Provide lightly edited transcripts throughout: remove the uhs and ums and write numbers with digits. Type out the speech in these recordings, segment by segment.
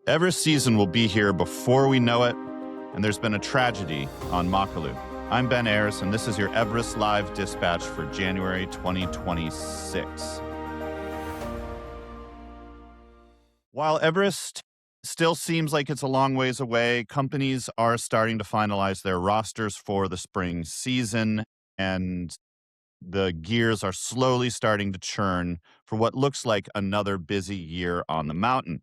Everest season will be here before we know it, and there's been a tragedy on Makalu. I'm Ben Ayers, and this is your Everest.Live dispatch for January 2026. While Everest still seems like it's a long ways away, companies are starting to finalize their rosters for the spring season, and the gears are slowly starting to churn for what looks like another busy year on the mountain.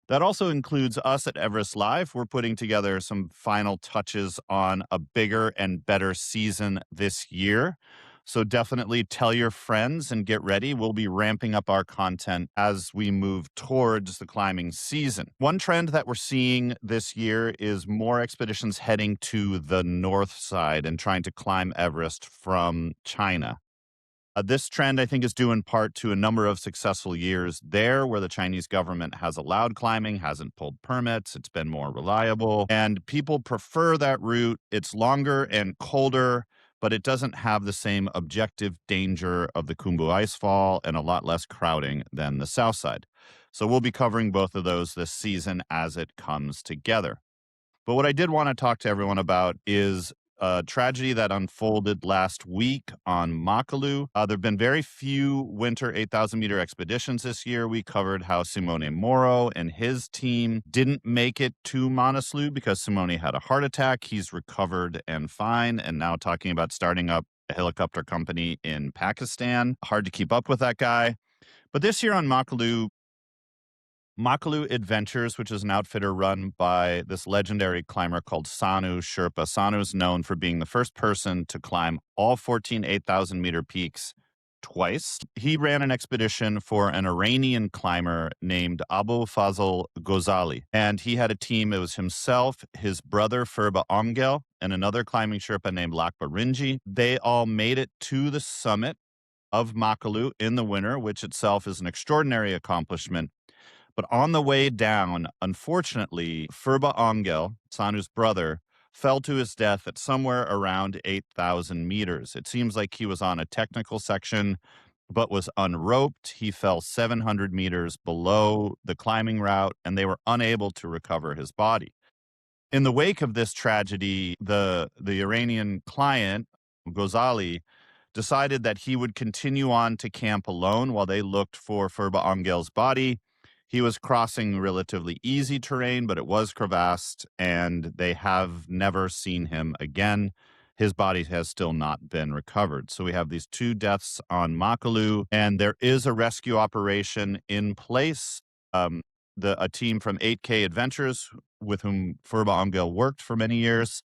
That also includes us at Everest.Live. We're putting together some final touches on a bigger and better season this year. So definitely tell your friends and get ready. We'll be ramping up our content as we move towards the climbing season. One trend that we're seeing this year is more expeditions heading to the north side and trying to climb Everest from China. This trend, I think, is due in part to a number of successful years there where the Chinese government has allowed climbing, hasn't pulled permits, it's been more reliable, and people prefer that route. It's longer and colder, but it doesn't have the same objective danger of the Khumbu Icefall and a lot less crowding than the south side. So we'll be covering both of those this season as it comes together. But what I did want to talk to everyone about is a tragedy that unfolded last week on Makalu. There have been very few winter 8,000-meter expeditions this year. We covered how Simone Moro and his team didn't make it to Manaslu because Simone had a heart attack. He's recovered and fine, and now talking about starting up a helicopter company in Pakistan. Hard to keep up with that guy. But this year on Makalu Adventures, which is an outfitter run by this legendary climber called Sanu Sherpa. Sanu is known for being the first person to climb all 14 8,000-meter peaks twice. He ran an expedition for an Iranian climber named Abu Fazl Ghazali. And he had a team. It was himself, his brother Phurba Ongel, and another climbing Sherpa named Lakba Rinji. They all made it to the summit of Makalu in the winter, which itself is an extraordinary accomplishment. But on the way down, unfortunately, Phurba Ongel, Sanu's brother, fell to his death at somewhere around 8,000 meters. It seems like he was on a technical section, but was unroped. He fell 700 meters below the climbing route, and they were unable to recover his body. In the wake of this tragedy, the Iranian client, Ghazali, decided that he would continue on to camp alone while they looked for Phurba Ongel's body. He was crossing relatively easy terrain, but it was crevassed, and they have never seen him again. His body has still not been recovered. So we have these two deaths on Makalu, and there is a rescue operation in place. A team from 8K Adventures, with whom Phurba Ongel worked for many years,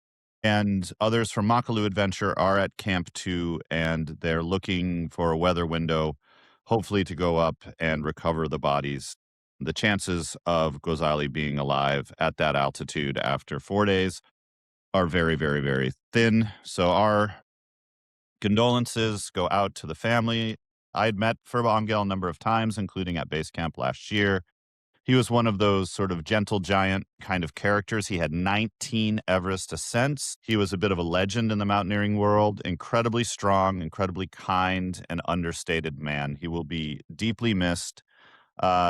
and others from Makalu Adventure are at Camp 2, and they're looking for a weather window, hopefully to go up and recover the bodies. The chances of Ghazali being alive at that altitude after 4 days are very, very, very thin. So our condolences go out to the family. I had met Phurba Ongel a number of times, including at base camp last year. He was one of those sort of gentle giant kind of characters. He had 19 Everest ascents. He was a bit of a legend in the mountaineering world, incredibly strong, incredibly kind, and understated man. He will be deeply missed.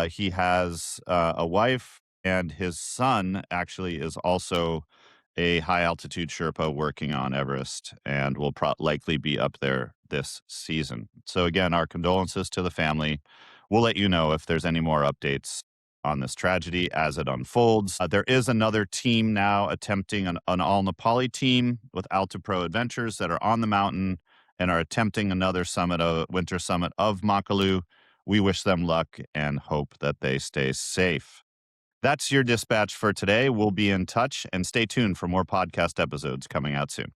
He has a wife, and his son actually is also a high-altitude Sherpa working on Everest and will likely be up there this season. So again, our condolences to the family. We'll let you know if there's any more updates on this tragedy as it unfolds. There is another team now attempting an all-Nepali team with Alta Pro Adventures that are on the mountain and are attempting another summit, a winter summit of Makalu. We wish them luck and hope that they stay safe. That's your dispatch for today. We'll be in touch, and stay tuned for more podcast episodes coming out soon.